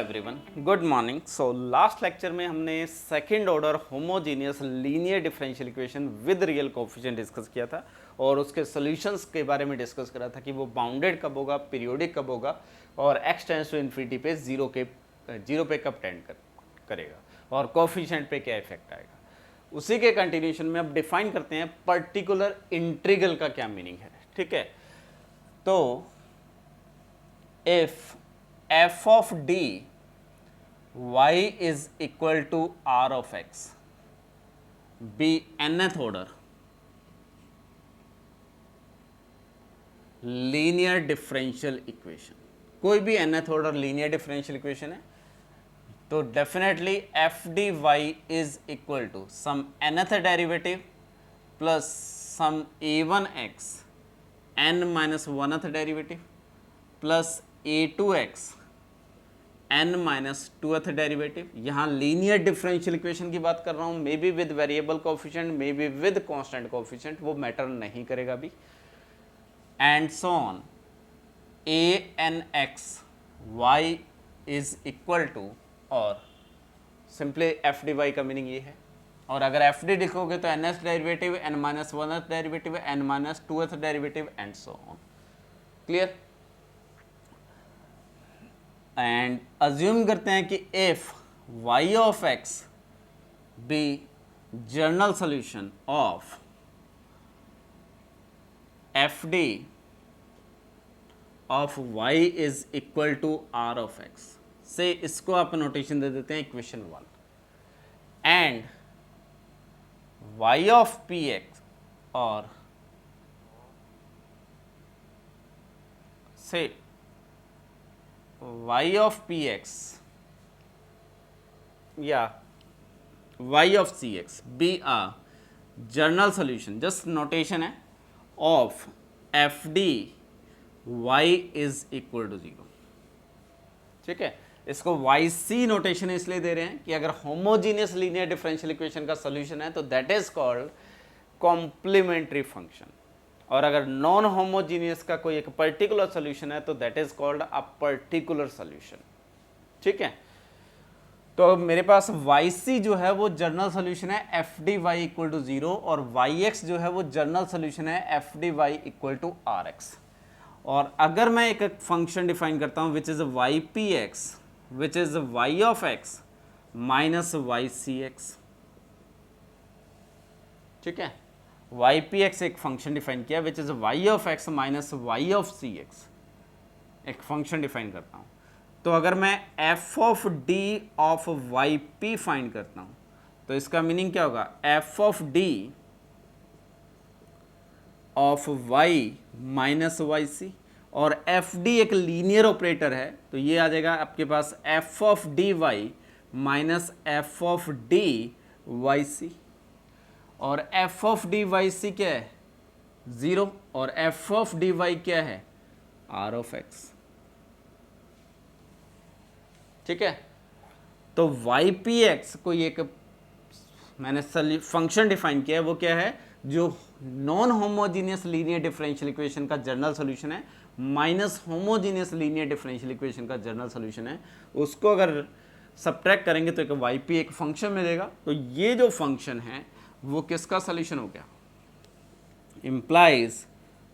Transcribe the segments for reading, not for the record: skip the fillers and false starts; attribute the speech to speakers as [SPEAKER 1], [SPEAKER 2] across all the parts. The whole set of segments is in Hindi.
[SPEAKER 1] Everyone, good morning. So last lecture में हमने second order homogeneous linear differential equation with real coefficient discuss किया था और उसके सॉल्यूशंस के बारे में डिस्कस करा था कि वो बाउंडेड कब होगा, पीरियोडिक कब होगा और x टेंड्स टू इन्फिनिटी पे जीरो पे कब टेंड करेगा और कोफिशिएंट पे क्या इफेक्ट आएगा। उसी के कंटिन्यूशन में अब डिफाइन करते हैं पर्टिकुलर इंटीग्रल का क्या मीनिंग है। ठीक है, तो if f of d y is equal to r of x be nth order linear differential equation, कोई भी nth order linear differential equation है तो definitely F D Y is equal to some nth derivative plus some a1 x n minus oneth derivative plus a2 x n minus twoth derivative. यहाँ लीनियर डिफरेंशियल इक्वेशन की बात कर रहा हूँ, may be with variable coefficient, may be with constant coefficient, वो मैटर नहीं करेगा अभी। And so on a n x y is equal to, और सिंपली एफ डी वाई का मीनिंग ये है। और अगर एफ डी लिखोगे तो N S derivative, N minus one derivative, N minus twoth derivative and so on. Clear? And assume करते हैं कि if y of x be general solution of F D of y is equal to r of x, say इसको आप नोटेशन दे देते हैं equation 1, and y of P x और से y of px या y of cx be a general solution, just notation है, of F D y is equal to 0। ठीक है, इसको yc नोटेशन इसलिए दे रहे हैं कि अगर होमोजीनियस लीनियर डिफरेंशियल इक्वेशन का सॉल्यूशन है तो that is called complementary function, और अगर नॉन होमोजीनियस का कोई एक पर्टिकुलर सॉल्यूशन है तो that is called a particular solution. ठीक है, तो मेरे पास yc जो है वो जनरल सॉल्यूशन है F D Y equal to 0, और yx जो है वो जनरल सॉल्यूशन है F D Y equal to R X. और अगर मैं एक फंक्शन डिफाइन करता हूं which is Y P X which is y of x minus Y C X, ठीक है, वाई पी एक्स एक फंक्शन डिफाइन किया which is y of x minus Y of C X, एक फंक्शन डिफाइन करता हूँ। तो अगर मैं f of d of Y P find करता हूँ तो इसका मीनिंग क्या होगा, f of d of y minus Y C, और एफ डी एक लीनियर ऑपरेटर है तो ये आ जाएगा आपके पास f of D Y minus F of D Y C, और f ऑफ डी वाई सी क्या है 0, और f ऑफ डी वाई क्या है r ऑफ x। ठीक है, तो वाई पी एक्स कोई एक मैंने फंक्शन डिफाइन किया है, वो क्या है, जो non homogeneous linear differential equation का जनरल सॉल्यूशन है minus homogeneous linear differential equation का जनरल सॉल्यूशन है, उसको अगर सब्ट्रैक्ट करेंगे तो एक वाई पी एक फंक्शन मिलेगा। तो ये जो फंक्शन है वो किसका सॉल्यूशन हो गया, implies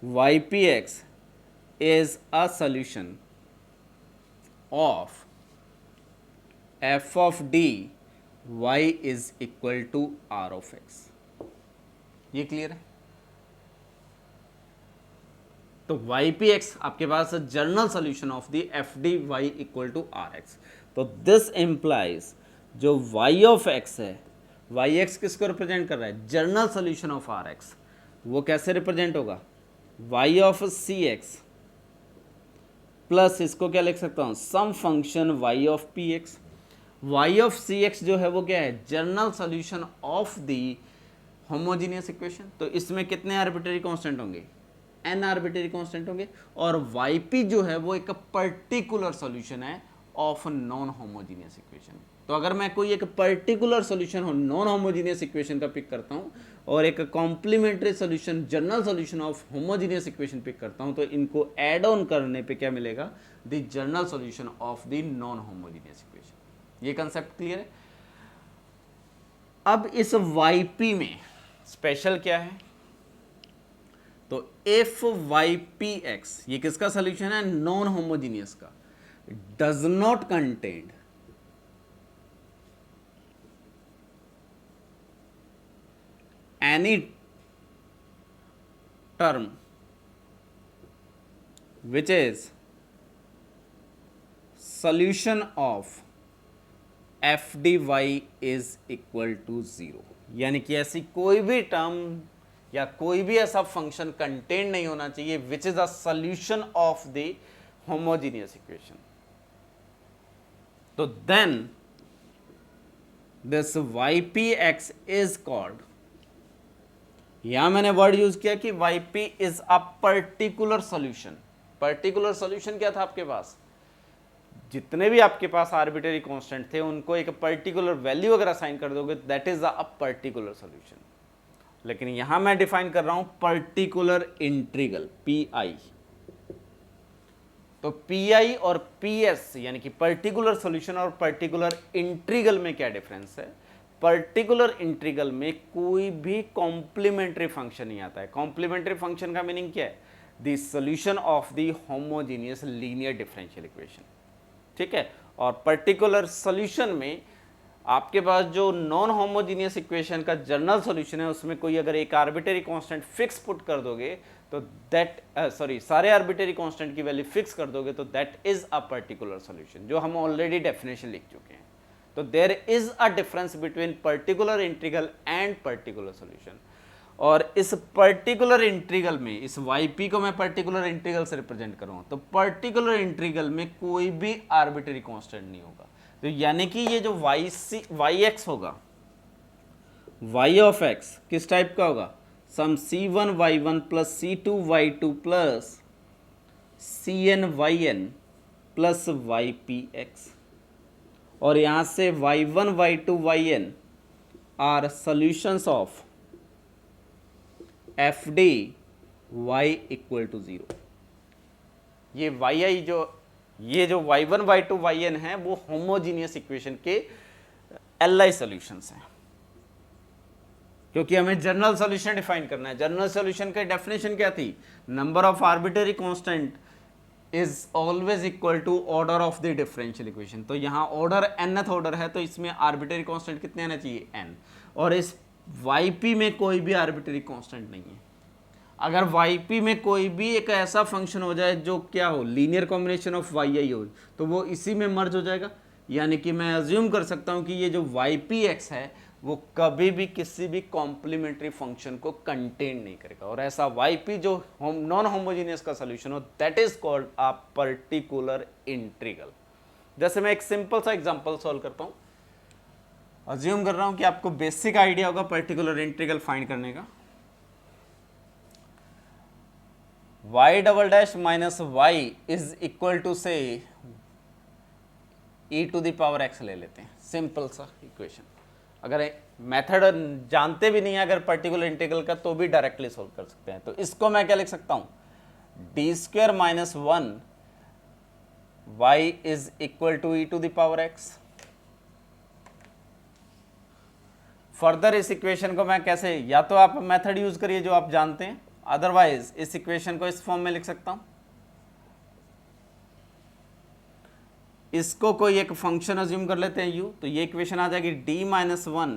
[SPEAKER 1] ypx is a solution of f of d y is equal to r of x। ये क्लियर है? तो ypx आपके पास general solution of the F D Y equal to R X. तो दिस इंप्लाइज जो y ऑफ x है, yx किसको रिप्रेजेंट कर रहा है, general solution of R X, वो कैसे रिप्रेजेंट होगा, y of C X plus इसको क्या लिख सकता हूँ, some function y of P X. y of C X जो है वो क्या है, general solution of the homogeneous equation. तो इसमें कितने आर्बिट्ररी कांस्टेंट होंगे, n आर्बिट्ररी कांस्टेंट होंगे, और yp जो है वो एक पर्टिकुलर सॉल्यूशन है ऑफ नॉन होमोजीनियस इक्वेशन। तो अगर मैं कोई एक पर्टिकुलर सोल्यूशन हो नॉन होमोजीनियस इक्वेशन का पिक करता हूँ और एक complementary solution general solution of homogeneous equation pick करता हूँ, तो इनको ऐड ऑन करने पे क्या मिलेगा, the general solution of the non homogeneous equation. ये कंसेप्ट क्लियर है। अब इस yp में स्पेशल क्या है, तो इफ ypx ये किसका सोल्यूशन है, नॉन होमोजीनियस का, does not contain any term which is solution of f dy is equal to 0, यानी कि ऐसी कोई भी टर्म या कोई भी ऐसा फंक्शन कंटेन नहीं होना चाहिए which is a solution of the homogeneous equation. तो then this ypx is called, यहां मैंने वर्ड यूज किया कि yp is a particular solution. Particular solution क्या था आपके पास, जितने भी आपके पास आर्बिट्रेरी कांस्टेंट थे उनको एक पर्टिकुलर वैल्यू अगर असाइन कर दोगे, that is a particular solution. लेकिन यहां मैं डिफाइन कर रहा हूं पर्टिकुलर इंटीग्रल PI। तो PI और PS यानी कि पर्टिकुलर सॉल्यूशन और पर्टिकुलर इंटीग्रल में क्या डिफरेंस है, पर्टिकुलर इंटीग्रल में कोई भी कॉम्प्लीमेंट्री फंक्शन नहीं आता है। कॉम्प्लीमेंट्री फंक्शन का मीनिंग क्या है, the solution of the homogeneous linear differential equation, ठीक है। और पर्टिकुलर सॉल्यूशन में आपके पास जो नॉन होमोजीनियस इक्वेशन का जनरल सॉल्यूशन है उसमें कोई अगर एक आर्बिट्रेरी कांस्टेंट फिक्स पुट कर दोगे तो दैट सारे आर्बिट्रेरी कांस्टेंट की वैल्यू फिक्स कर दोगे तो that is a particular solution, जो हम ऑलरेडी डेफिनेशन लिख चुके हैं। तो there is a difference between particular integral and particular solution. और इस पर्टिकुलर इंटीग्रल में इस yp को मैं पर्टिकुलर इंटीग्रल से रिप्रेजेंट करूंगा, तो पर्टिकुलर इंटीग्रल में कोई भी आर्बिट्रेरी कांस्टेंट नहीं होगा। तो यानी कि ये जो yx होगा, y ऑफ x किस टाइप का होगा, some c1 y1 plus c2 y2 plus cn yn plus ypx। और यहां से y1 y2 yn are solutions of F D y equal to 0। ये yi ये जो y1 y2 yn है वो होमोजीनियस इक्वेशन के LI सॉल्यूशंस हैं, क्योंकि हमें जनरल सॉल्यूशन डिफाइन करना है। जनरल सॉल्यूशन का डेफिनेशन क्या थी, number of arbitrary constant is always equal to order of the differential equation. तो यहाँ ऑर्डर nth ऑर्डर है तो इसमें आर्बिट्रेरी कांस्टेंट कितने आने चाहिए, n। और इस yp में कोई भी आर्बिट्रेरी कांस्टेंट नहीं है। अगर yp में कोई भी एक ऐसा फंक्शन हो जाए जो क्या हो, लीनियर कॉम्बिनेशन ऑफ yi हो, तो वो इसी में मर्ज हो जाएगा। यानी कि मैं अज्यूम कर सकता हूं कि ये जो ypx है वो कभी भी किसी भी कॉम्प्लीमेंट्री फंक्शन को कंटेन नहीं करेगा। और ऐसा yp जो नॉन होमोजीनियस का सोल्यूशन हो, that is called a particular integral. जैसे मैं एक सिंपल सा एग्जांपल सॉल्व करता हूं। अज्यूम कर रहा हूं कि आपको बेसिक आइडिया होगा पर्टिकुलर इंटीग्रल फाइंड करने का। y double dash minus y is equal to say e to the power x ले लेते हैं, सिंपल सा इक्वेशन। अगर मेथड जानते भी नहीं है अगर पर्टिकुलर इंटीग्रल का, तो भी डायरेक्टली सोल्व कर सकते हैं। तो इसको मैं क्या लिख सकता हूं, D square minus 1 y is equal to e to the power x। Further इस इक्वेशन को मैं कैसे, या तो आप मेथड यूज करिए जो आप जानते हैं, अदरवाइज इस इक्वेशन को इस फॉर्म में लिख सकता हूं। इसको कोई एक फंक्शन अज्यूम कर लेते हैं u, तो ये इक्वेशन आ जाएगी d minus 1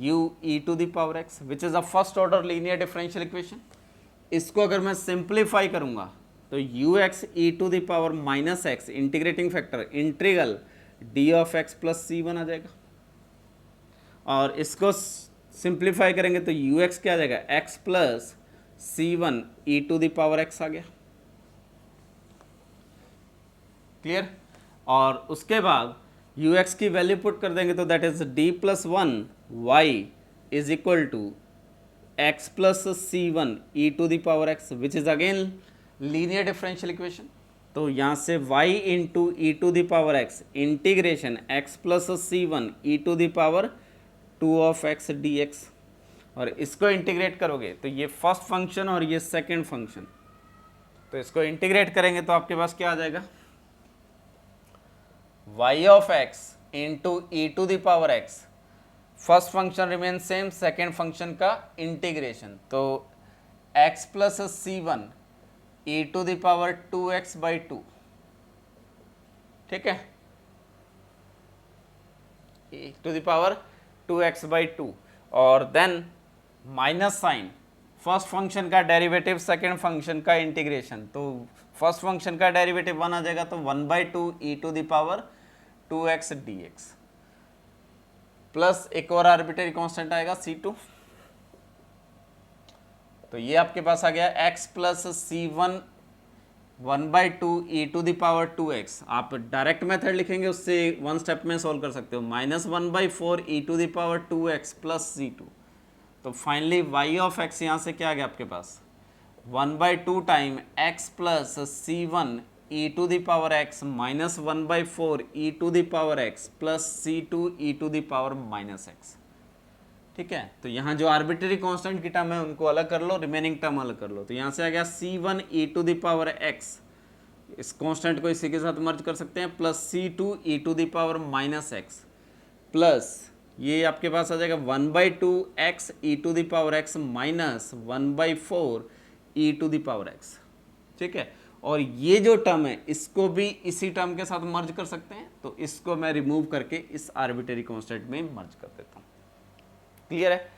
[SPEAKER 1] u e to the power x which is a first order linear differential equation. इसको अगर मैं सिंप्लीफाई करूंगा तो ux e to the power minus x integrating factor integral d of x plus c1 आ जाएगा। और इसको सिंप्लीफाई करेंगे तो ux क्या आ जाएगा, x plus c1 e to the power x आ गया। क्लियर। और उसके बाद ux की वैल्यू पुट कर देंगे तो that is d plus 1 y is equal to x plus c1 e to the power x which is again linear differential equation. तो यहाँ से y into E to the power x integration x plus c1 E to the power 2 of x dx, और इसको इंटीग्रेट करोगे तो ये फर्स्ट फंक्शन और ये सेकंड फंक्शन, तो इसको इंटीग्रेट करेंगे तो आपके पास क्या आ जाएगा, y of x into E to the power x, first function remain same, second function का इंटीग्रेशन, तो x plus c1 E to the power 2x by 2, ठीक है, e to the power 2x by 2, और then minus sine, first function का डेरिवेटिव सेकेंड फंक्शन का इंटीग्रेशन, तो फर्स्ट फंक्शन का डेरिवेटिव 1 आ जाएगा, तो 1/2 ई to the power 2x dx, plus एक और आर्बिट्रेरी कांस्टेंट आएगा c2, तो ये आपके पास आ गया x plus c1 1/2 E to the power 2x, आप डायरेक्ट मेथड लिखेंगे उससे वन स्टेप में सॉल्व कर सकते हो, minus 1/4 E to the power 2x plus c2, तो फाइनली y ऑफ x यहाँ से क्या आ गया आपके पास 1/2 time x plus c1 E to the power x minus 1/4 E to the power x plus c2 E to the power minus x, ठीक है। तो यहाँ जो आर्बिट्रेरी कांस्टेंट की टर्म है उनको अलग कर लो, रिमेनिंग टर्म अलग कर लो, तो यहाँ से आ गया c1 E to the power x, इस कांस्टेंट को इसी के साथ मर्ज कर सकते हैं, plus c2 E to the power minus x, plus ये आपके पास आ जाएगा 1/2 x E to the power x minus 1/4 E to the power x, ठीक है। और ये जो टर्म है इसको भी इसी टर्म के साथ मर्ज कर सकते हैं, तो इसको मैं रिमूव करके इस आर्बिट्रेरी कांस्टेंट में मर्ज कर देता हूँ, क्लियर है।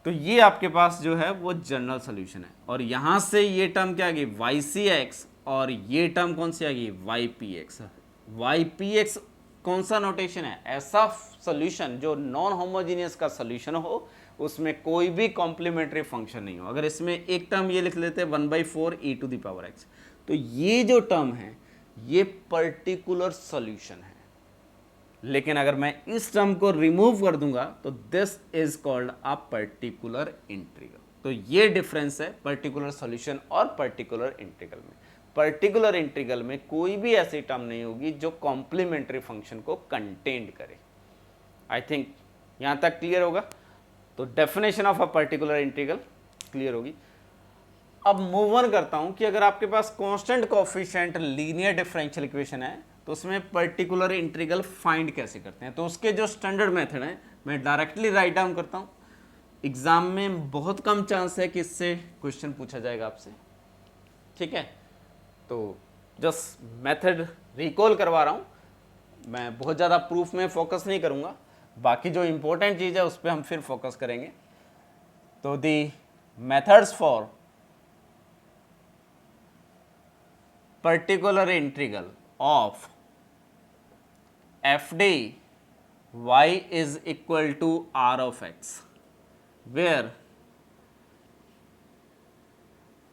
[SPEAKER 1] तो ये आपके पास जो है वो जनरल सोल्यूशन है, और यहां से ये टर्म क्या आ गई ycx, और ये टर्म कौन सी आ गई ypx। ypx कौन सा नोटेशन है, ऐसा सोल्यूशन जो नॉन होमोजीनियस का सोल्यूशन हो, उसमें कोई भी कॉम्प्लीमेंट्री फंक्शन नहीं हो। अगर इसमें एक टर्म ये लिख लेते हैं 1/4 E to the power x, तो ये जो टर्म है ये पर्टिकुलर सोल्यूशन है, लेकिन अगर मैं इस टर्म को रिमूव कर दूंगा तो this is called a particular integral. तो ये डिफरेंस है पर्टिकुलर सॉल्यूशन और पर्टिकुलर इंटीग्रल में। पर्टिकुलर इंटीग्रल में कोई भी ऐसी टर्म नहीं होगी जो कॉम्प्लीमेंट्री फंक्शन को कंटेंड करे। आई थिंक यहां तक क्लियर होगा। तो definition of a particular integral clear होगी। अब मूव ऑन करता हूं कि अगर आपके पास constant coefficient linear differential equation है तो उसमें पर्टिकुलर इंटीग्रल फाइंड कैसे करते हैं। तो उसके जो स्टैंडर्ड मेथड है मैं डायरेक्टली राइट डाउन करता हूं। एग्जाम में बहुत कम चांस है कि इससे क्वेश्चन पूछा जाएगा आपसे, ठीक है। तो जस्ट मेथड रिकॉल करवा रहा हूं, मैं बहुत ज़्यादा प्रूफ में फोकस नहीं करूंगा, बाकी जो इंपॉर्टेंट चीज़ है उस पर हम फिर फोकस करेंगे। तो the methods for particular integral of fd y is equal to r of x, where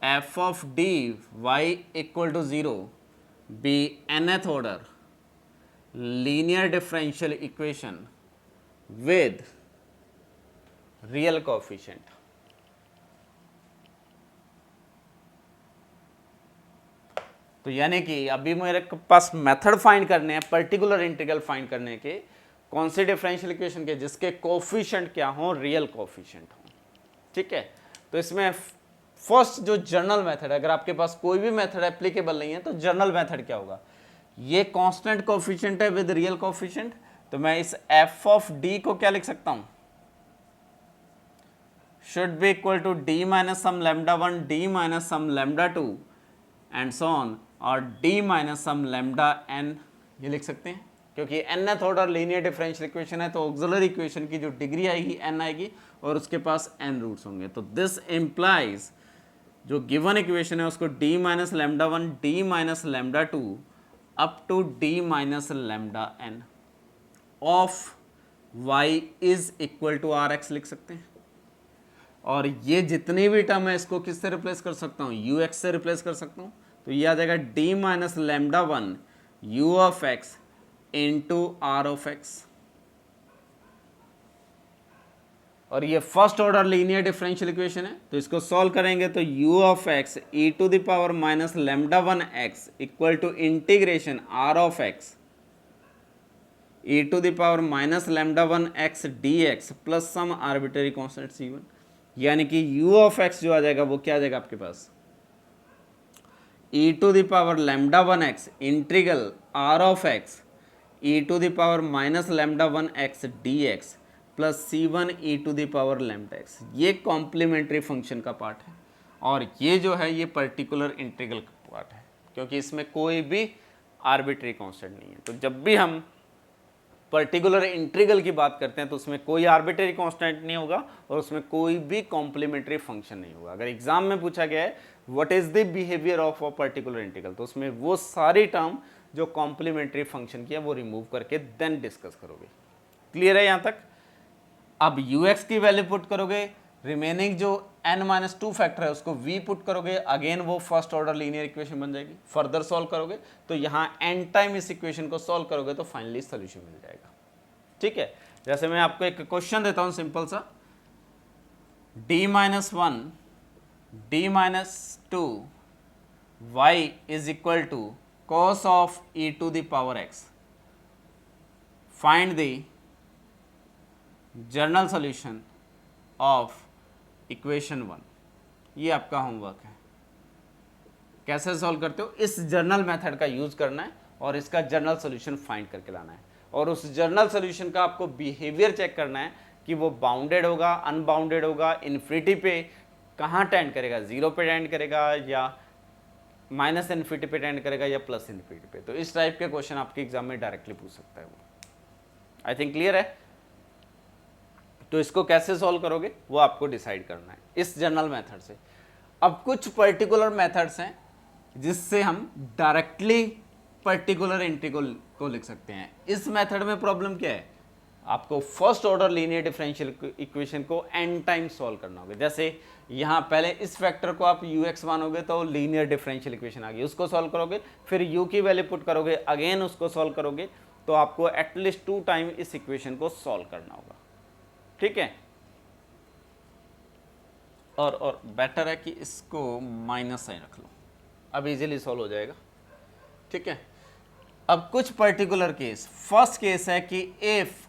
[SPEAKER 1] f of d y equal to 0 be nth order linear differential equation with real coefficient। तो यानी कि अभी मेरे पास मेथड फाइंड करने हैं पर्टिकुलर इंटीग्रल फाइंड करने के, कौन से डिफरेंशियल इक्वेशन के जिसके कोफिशिएंट क्या हो, रियल कोफिशिएंट हो, ठीक है। तो इसमें फर्स्ट जो जनरल मेथड है, अगर आपके पास कोई भी मेथड एप्लीकेबल नहीं है तो जनरल मेथड क्या होगा, ये कांस्टेंट कोफिशिएंट है विद रियल कोफिशिएंट, तो मैं इस f ऑफ d को क्या लिख सकता हूं, should be equal to d minus some lambda 1 d minus some lambda 2 and so on, और d minus some lambda n ये लिख सकते हैं, क्योंकि nth order linear differential equation है तो ऑक्सिलरी इक्वेशन की जो डिग्री आएगी n आएगी और उसके पास n रूट्स होंगे। तो दिस इंप्लाइज जो गिवन इक्वेशन है उसको d minus lambda 1 d minus lambda 2 up to d minus lambda n of y is equal to R X लिख सकते हैं। और ये जितनी भी टर्म है इसको किससे रिप्लेस कर सकता हूँ, यू एक्स से रिप्लेस कर सकता हूँ। तो ये आ जाएगा d minus lambda 1 u of X into R of X. और ये first order linear differential equation है, तो इसको सॉल्व करेंगे तो u of x E to the power minus lambda 1 X equal to integration r of x E to the power minus lambda 1 x D x plus some arbitrary constant c1, यानी कि u ऑफ एक्स जो आ जाएगा वो क्या आ जाएगा आपके पास e to the power lambda 1 x integral r of x E to the power minus lambda 1 x D x plus c1 E to the power lambda x. ये कॉम्प्लीमेंट्री फंक्शन का पार्ट है और ये जो है ये पर्टिकुलर इंटीग्रल का पार्ट है, क्योंकि इसमें कोई भी आर्बिट्री कांस्टेंट नहीं है। तो जब भी हम पर्टिकुलर इंटीग्रल की बात करते हैं तो उसमें कोई आर्बिट्री कांस्टेंट नहीं होगा और उसमें कोई भी कॉम्प्लीमेंट्री फंक्शन नहीं होगा। अगर एग्जाम में पूछा गया है what is the behaviour of a particular integral, तो उसमें वो सारी टर्म जो कॉम्प्लीमेंट्री फंक्शन की है वो रिमूव करके देन डिस्कस करोगे। क्लियर है यहाँ तक? अब ux की वैल्यू पुट करोगे, रिमेनिंग जो n-2 फैक्टर है उसको v पुट करोगे, अगेन वो फर्स्ट ऑर्डर लीनियर इक्वेशन बन जाएगी। फर्दर सॉल्व करोगे तो यहाँ n टाइम इस इक्वेशन को सॉल्व करोगे तो फाइनली सोल्यूशन मिल जाएगा। ठीक है, जैसे मैं आपको एक क्वेश्चन देता हूँ सिंपल सा, d-1 d-2 y is equal to cos of e to the power x, find the general solution of equation 1। ये आपका होमवर्क है। कैसे सॉल्व करते हो, इस जर्नल मेथड का यूज करना है और इसका जर्नल सॉल्यूशन फाइंड करके लाना है और उस जर्नल सॉल्यूशन का आपको बिहेवियर चेक करना है कि वो बाउंडेड होगा, अनबाउंडेड होगा, इन्फिनिटी पे कहाँ टेंड करेगा, जीरो पे टेंड करेगा या माइनस इन्फिनिटी पे टेंड करेगा या प्लस इन्फिनिटी पे। तो इस टाइप के क्वेश्चन आपके एग्जाम में डायरेक्टली पूछ सकता है वो। आई थिंक क्लियर है? तो इसको कैसे सॉल्व करोगे वो आपको डिसाइड करना है इस जनरल मेथड से। अब कुछ पर्टिकुलर मेथड्स हैं जिससे हम डायरेक्टली पर्टिकुलर इंटीग्रल को लिख सकते हैं। इस मेथड में प्रॉब्लम क्या है, आपको first order linear differential equation को n टाइम सॉल्व करना होगा। जैसे यहाँ पहले इस फैक्टर को आप ux मानोगे तो लीनियर डिफरेंशियल इक्वेशन आ गई, उसको सॉल्व करोगे, फिर u की वैल्यू पुट करोगे, अगेन उसको सॉल्व करोगे, तो आपको एटलीस्ट 2 टाइम इस इक्वेशन को सॉल्व करना होगा। ठीक है, और बेटर है कि इसको माइनस साइन रख लो, अब इजीली सॉल्व हो जाएगा। ठीक है, अब कुछ पर्टिकुलर केस, फर्स्ट केस है कि इफ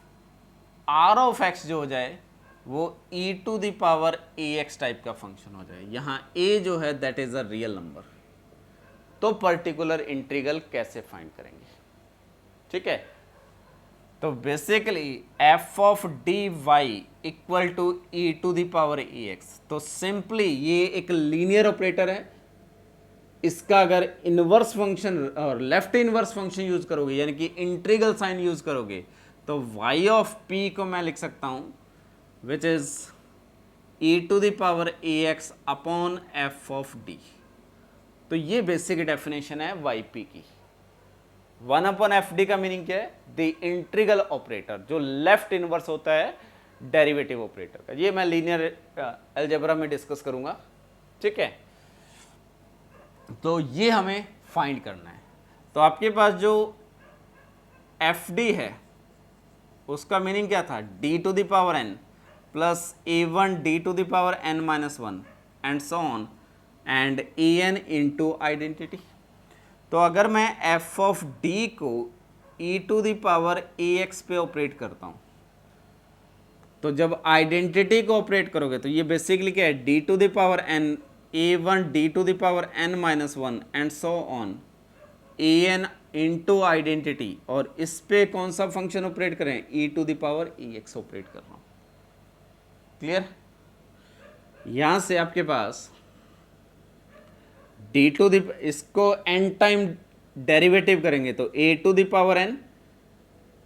[SPEAKER 1] r ऑफ x जो हो जाए वो e to the power ax type का फंक्शन हो जाए, यहाँ a जो है that is a real number, तो पर्टिकुलर इंटीग्रल कैसे फाइंड करेंगे? ठीक है, तो basically f of D Y equal to E to the power A X, तो सिंपली ये एक लीनियर ऑपरेटर है, इसका अगर इनवर्स फंक्शन और लेफ्ट इनवर्स फंक्शन यूज करोगे यानी कि इंटीग्रल साइन यूज करोगे तो y ऑफ p को मैं लिख सकता हूं which is E to the power A x upon F of D. तो ये बेसिक डेफिनेशन है yp की। 1 अपॉन एफ डी का मीनिंग क्या है, द इंटीग्रल ऑपरेटर जो लेफ्ट इनवर्स होता है डेरिवेटिव ऑपरेटर का। ये मैं लीनियर अलजेब्रा में डिस्कस करूंगा। ठीक है, तो ये हमें फाइंड करना है। तो आपके पास जो एफ डी है उसका मीनिंग क्या था, d to the power n plus a one d to the power n minus one and so on and a n into identity. तो अगर मैं एफ ऑफ डी को e to the power A x पे ऑपरेट करता हूं तो जब आइडेंटिटी को ऑपरेट करोगे तो ये बेसिकली क्या है, d to the power n a one d to the power n minus one and so on a n into identity, और इस पे कौन सा फंक्शन ऑपरेट करें, e to the power e x operate कर रहा हूं। क्लियर? यहां से आपके पास डी टू द, इसको एन टाइम डेरिवेटिव करेंगे तो a to the power N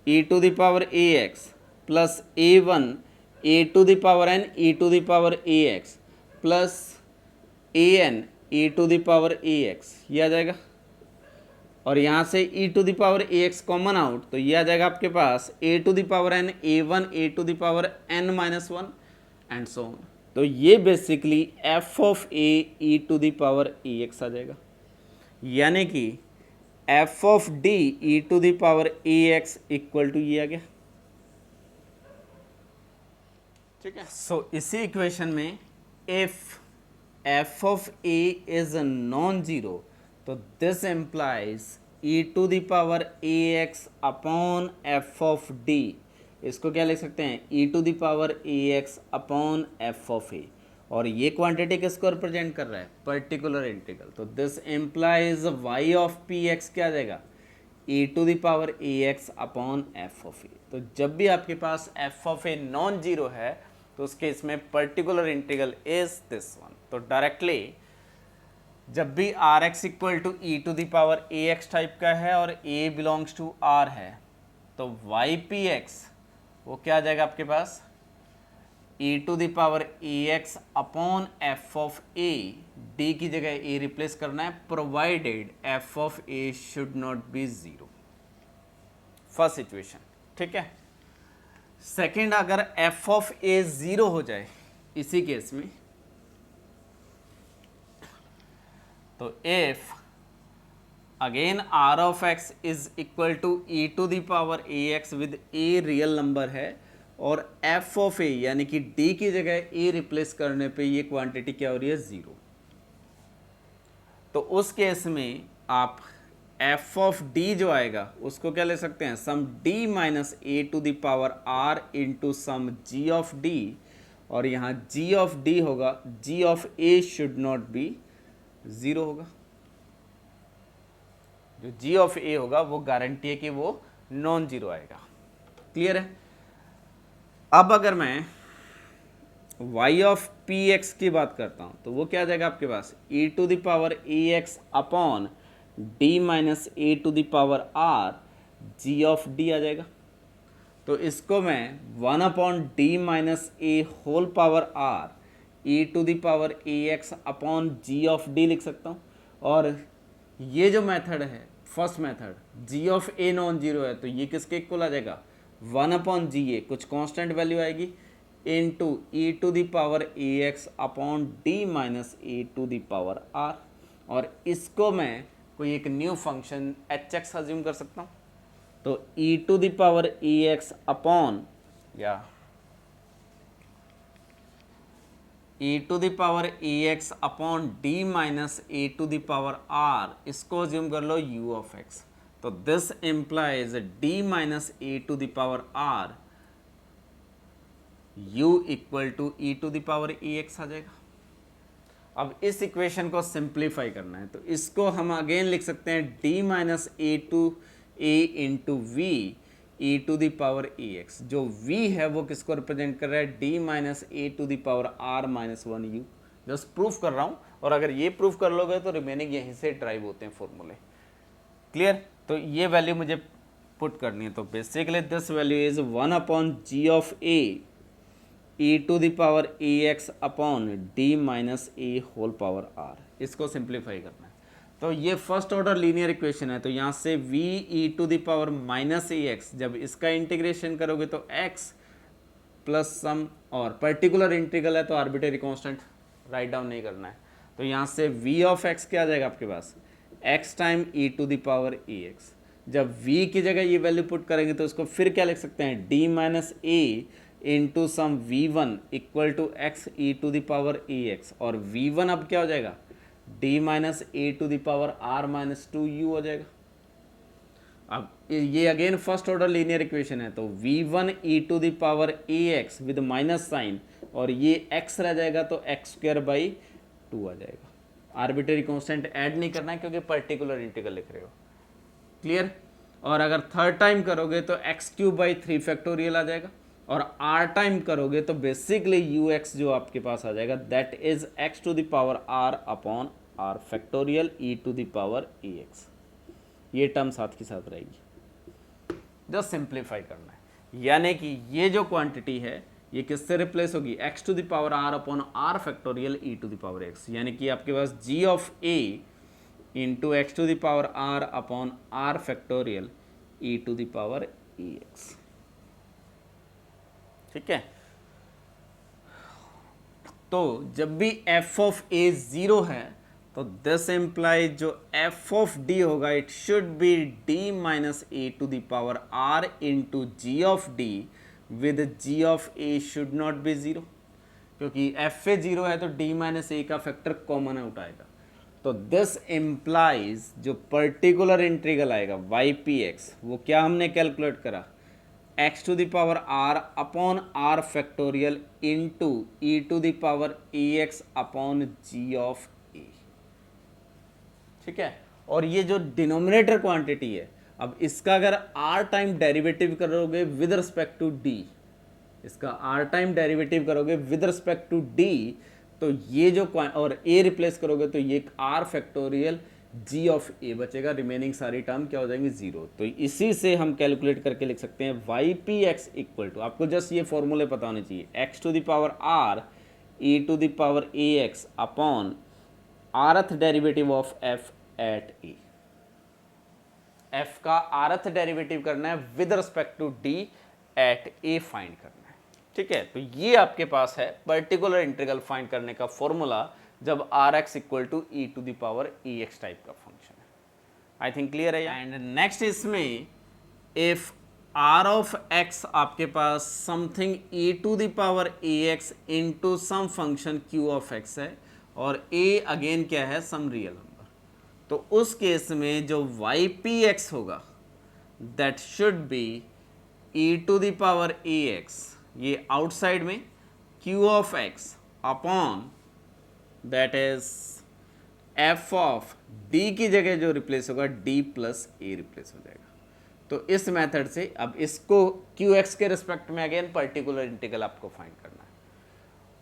[SPEAKER 1] E to the power A x plus a one A to the power N E to the power A x plus A N E to the power A X, ये आ जाएगा। और यहाँ से e to the power A X common out तो ये आ जाएगा आपके पास a to the power n A one A to the power n minus one and so on. तो ये basically f of a e to the power A x आ जाएगा, यानी कि f of d e to the power A x equal to ये आ गया। ठीक है। सो इसी इक्वेशन में if f of a is non zero, तो this implies e to the power ax upon f of d, इसको क्या लिख सकते हैं, e to the power ax upon f of a, और ये क्वांटिटी किसको रिप्रेजेंट कर रहा है, पर्टिकुलर इंटीग्रल। तो this implies y of px क्या आ जाएगा, e to the power ax upon f of a। तो जब भी आपके पास f of a non zero है तो उसके इसमें particular integral is this one. तो डायरेक्टली जब भी R x equal to E to the power A X type का है और ए बिलोंग्स टू आर है, तो वाई पी एक्स वो क्या आ जाएगा आपके पास, e to the power A x upon F of a, d की जगह ए रिप्लेस करना है, provided f of A should not be zero. First situation, ठीक है। सेकेंड, अगर एफ ऑफ ए जीरो हो जाए इसी केस में, तो if again R of x is equal to E to the power A X with A real number है और एफ ऑफ ए यानी कि डी की जगह ए रिप्लेस करने पे ये क्वांटिटी क्या हो रही है, जीरो, तो उस केस में आप एफ ऑफ डी जो आएगा उसको क्या ले सकते हैं, some d minus A to the power r into some g of d, और यहाँ जी ऑफ डी होगा, g of A should not be zero होगा। जो जी ऑफ ए होगा वो गारंटी है कि वो नॉन जीरो आएगा। क्लियर है। अब अगर मैं y ऑफ पी एक्स की बात करता हूं तो वो क्या आ जाएगा आपके पास, e to the power A x upon D minus A to the power r g of d आ जाएगा। तो इसको मैं 1 upon D minus A whole power R E to the power A x upon ji of d लिख सकता हूँ। और ये जो मेथड है, first method g of a non zero है, तो ये किसके इक्वल आ जाएगा, 1 अपॉन जी ए, कुछ कांस्टेंट वैल्यू आएगी, into e to the power A x upon D minus A to the power r, और इसको मैं कोई एक new function h x assume कर सकता हूँ। तो e to the power A x upon या e to the power A x upon D minus A to the power are, इसको अज्यूम कर लो u ऑफ x। तो this implies d minus A to the power r u equal to E to the power A x आ जाएगा। अब इस इक्वेशन को सिंप्लीफाई करना है, तो इसको हम अगेन लिख सकते हैं d minus A two A into V e to the power A X. जो v है वो किसको रिप्रेजेंट कर रहा है, d minus A to the power r minus 1u। Just proof कर रहा हूँ, और अगर ये प्रूफ कर लोगे तो रिमेनिंग यहीं से ड्राइव होते हैं फॉर्मूले। क्लियर। तो ये वैल्यू मुझे पुट करनी है, तो basically this value is 1 upon ji of A E to the power A x upon D minus A whole power are. इसको सिंप्लीफाई करना है, तो ये फर्स्ट ऑर्डर लीनियर इक्वेशन है। तो यहाँ से v E to the power minus A X, जब इसका इंटीग्रेशन करोगे तो x प्लस सम, और पर्टिकुलर इंटीग्रल है तो आर्बिट्रेरी कांस्टेंट राइट डाउन नहीं करना है। तो यहाँ से v ऑफ x क्या आ जाएगा आपके पास, x time E to the power A X. जब v की जगह ये वैल्यू पुट करेंगे तो उसको फिर क्या लिख सकते हैं, d minus A into sum v1 equal to x E to the power A x, और v1 अब क्या हो जाएगा, d minus A to the power r minus 2u हो जाएगा। अब ये again first order linear equation है, तो v1 E to the power A X with minus sign, और ये x रह जाएगा तो x स्क्वायर बाई 2 आ जाएगा। आर्बिट्रेरी कांस्टेंट ऐड नहीं करना है क्योंकि पर्टिकुलर इंटीग्रल लिख रहे हो। क्लियर। और अगर थर्ड टाइम करोगे तो x क्यूब बाई 3 फैक्टोरियल आ जाएगा, और r टाइम करोगे तो बेसिकली ux जो आपके पास आ जाएगा that is x to the power r upon r factorial e to the power ax। ये टर्म साथ के साथ रहेगी। जस्ट सिंप्लीफाई करना है, यानी कि ये जो क्वांटिटी है ये किससे रिप्लेस होगी, x to the power r upon r factorial e to the power x, यानी कि आपके पास g of a into X to the power r upon r factorial e to the power ax। ठीक है। तो जब भी f ऑफ a जीरो है तो दिस इम्प्लाइज जो f ऑफ d होगा it should be d minus A to the power r into G of d, with G of A should not be zero, क्योंकि एफ ए जीरो है तो डी माइनस ए का फैक्टर कॉमन आउट आएगा। तो दिस इम्प्लाइज जो पर्टिकुलर इंटीग्रल आएगा वाई पी एक्स, वो क्या हमने कैलकुलेट करा, x to the power r upon r factorial into E to the power A x upon ji of a. ठीक है, और ये जो डिनोमिनेटर क्वांटिटी है, अब इसका अगर आर टाइम डेरिवेटिव करोगे विद रिस्पेक्ट टू डी, इसका आर टाइम डेरिवेटिव करोगे विद रिस्पेक्ट टू डी, तो ये जो और ए रिप्लेस करोगे तो ये आर फैक्टोरियल जी ऑफ ए बचेगा, रिमेनिंग सारी टर्म क्या हो जाएंगी, जीरो। तो इसी से हम कैलकुलेट करके लिख सकते हैं Y P X equal to, आपको जस्ट ये फॉर्मूले पता होने चाहिए, X to the power R E to the power A x upon rth derivative of F at A. F का आरथ डेरिवेटिव करना है with respect to D at A find करना है। ठीक है, तो ये आपके पास है पर्टिकुलर इंटीग्रल फाइंड करने का फॉर्मूला जब r x equal to E to the power e x type का फंक्शन है। आई थिंक क्लियर है। एंड नेक्स्ट इसमें इफ आर ऑफ एक्स आपके पास something e to the power A x into some function q of x है और ए अगेन क्या है, सम रियल नंबर, तो उस केस में जो वाई पी एक्स होगा that should be E to the power A X, ये आउटसाइड में Q of X upon that is F of D की जगह जो रिप्लेस होगा डी प्लस ए रिप्लेस हो जाएगा। तो इस मेथड से अब इसको क्यू एक्स के रिस्पेक्ट में अगेन पर्टिकुलर इंटीग्रल आपको फाइंड करना है,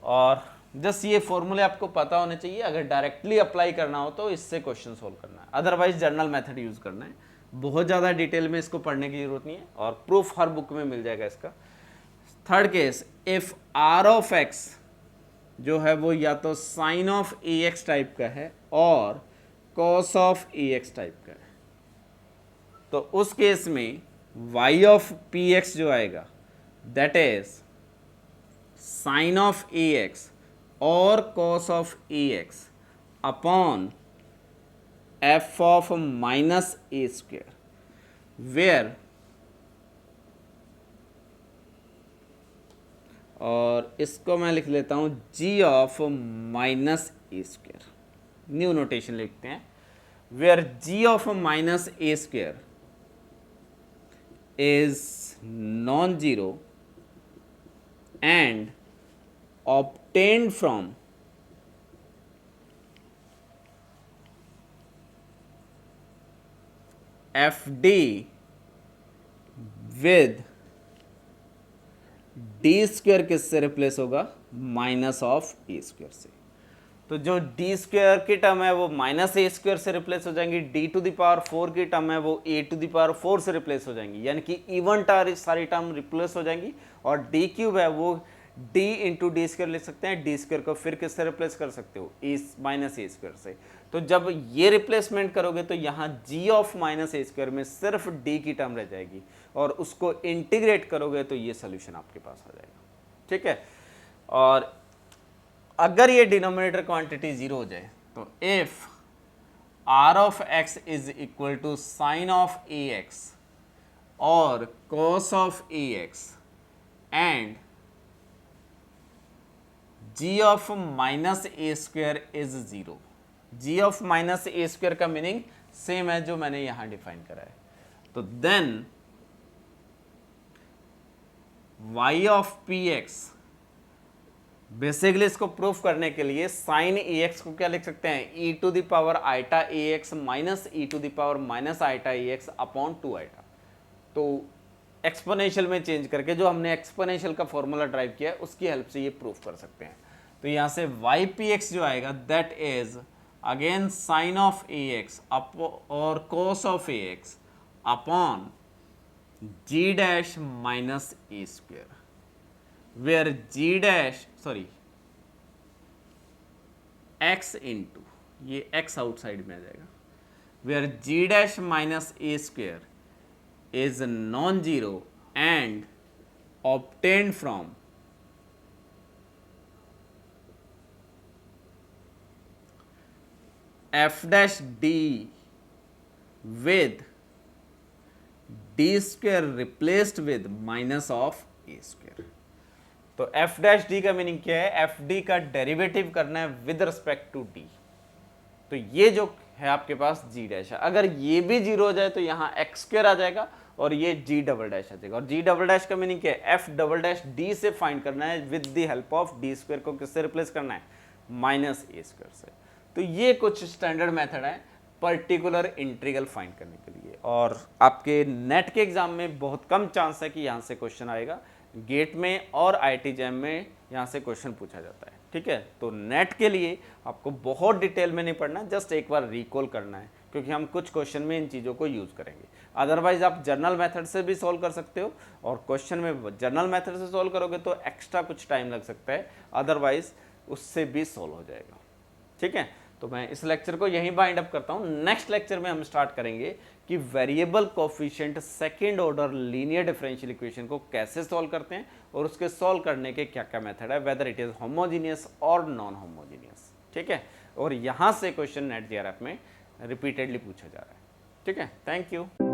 [SPEAKER 1] और जस्ट ये फॉर्मूले आपको पता होने चाहिए। अगर डायरेक्टली अप्लाई करना हो तो इससे क्वेश्चन सोल्व करना है, अदरवाइज जनरल मेथड यूज करना है। बहुत ज़्यादा डिटेल में इसको पढ़ने की जरूरत नहीं है और प्रूफ हर बुक में मिल जाएगा इसका। Third case, if are of X जो है वो या तो sine of A X type का है और cos of A X type का है, तो उस केस में y ऑफ पी एक्स जो आएगा that is sine of A x और cos of A x upon F of minus a square, where, और इसको मैं लिख लेता हूं g of minus a square, new notation लिखते हैं, where g of minus a square is non-zero and obtained from fd with d square किससे रिप्लेस होगा, माइनस ऑफ ए स्क्वायर से। तो जो डी स्क्वायर की टर्म है वो माइनस ए स्क्वायर से रिप्लेस हो जाएंगी, डी टू द पावर 4 की टर्म है वो ए टू द पावर 4 से रिप्लेस हो जाएंगी, यानी कि इवन सारी टर्म रिप्लेस हो जाएंगी। और डी क्यूब है वो डी इंटू डी स्क्वायर लिख सकते हैं, डी स्क्वायर को फिर किससे रिप्लेस कर सकते हो, ए माइनस ए स्क्वायर से। तो जब ये रिप्लेसमेंट करोगे तो यहाँ g of minus A square में सिर्फ डी की टर्म रह जाएगी और उसको इंटीग्रेट करोगे तो ये सोल्यूशन आपके पास आ जाएगा। ठीक है, और अगर ये डिनोमिनेटर क्वांटिटी जीरो हो जाए तो if are of x is equal to sine of A x और cos of A x and g of minus a square is zero. G of minus a square का मीनिंग सेम है जो मैंने यहां डिफाइन करा है। तो then y of P x, basically इसको प्रूफ करने के लिए साइन ए एक्स को क्या लिख सकते हैं, e to the power iota a x minus e to the power minus iota a x upon 2 iota. तो एक्सपोनेंशियल में चेंज करके जो हमने एक्सपोनेंशियल का फॉर्मूला ड्राइव किया है उसकी हेल्प से ये प्रूफ कर सकते हैं। तो यहाँ से वाई पी एक्स जो आएगा that is again sine of A x और cos of A x upon g dash minus a square, where g dash x into ये x आउटसाइड में आ जाएगा, where g dash minus a square is non zero and obtained from f dash d with d square replaced with minus of A square. तो एफ डैश डी का मीनिंग क्या है, एफ डी का डेरिवेटिव करना है विद रिस्पेक्ट टू डी। तो ये जो है आपके पास जी डैश है, अगर ये भी जीरो हो जाए तो यहाँ एक्स स्क्वायर आ जाएगा और ये जी डबल डैश आ जाएगा। और जी डबल डैश का मीनिंग क्या है, एफ डबल डैश डी से फाइंड करना है with the help of D square को किससे रिप्लेस करना है, माइनस ए स्क्वायर से। तो ये कुछ स्टैंडर्ड मेथड है पर्टिकुलर इंटीग्रल फाइंड करने के लिए, और आपके नेट के एग्जाम में बहुत कम चांस है कि यहाँ से क्वेश्चन आएगा। गेट में और आईआईटी जैम में यहाँ से क्वेश्चन पूछा जाता है, ठीक है। तो नेट के लिए आपको बहुत डिटेल में नहीं पढ़ना, जस्ट एक बार रिकॉल करना है, क्योंकि हम कुछ क्वेश्चन में इन चीज़ों को यूज़ करेंगे। अदरवाइज आप जर्नल मेथड से भी सॉल्व कर सकते हो, और क्वेश्चन में जर्नल मेथड से सॉल्व करोगे तो एक्स्ट्रा कुछ टाइम लग सकता है, अदरवाइज उससे भी सॉल्व हो जाएगा, ठीक है। तो मैं इस लेक्चर को यहीं बाइंड अप करता हूँ। नेक्स्ट लेक्चर में हम स्टार्ट करेंगे कि variable coefficient second order linear differential equation को कैसे सॉल्व करते हैं, और उसके सॉल्व करने के क्या क्या मेथड है, वेदर इट इज होमोजीनियस और नॉन होमोजीनियस, ठीक है। और यहाँ से क्वेश्चन नेट जेआरएफ में रिपीटेडली पूछा जा रहा है, ठीक है। Thank you.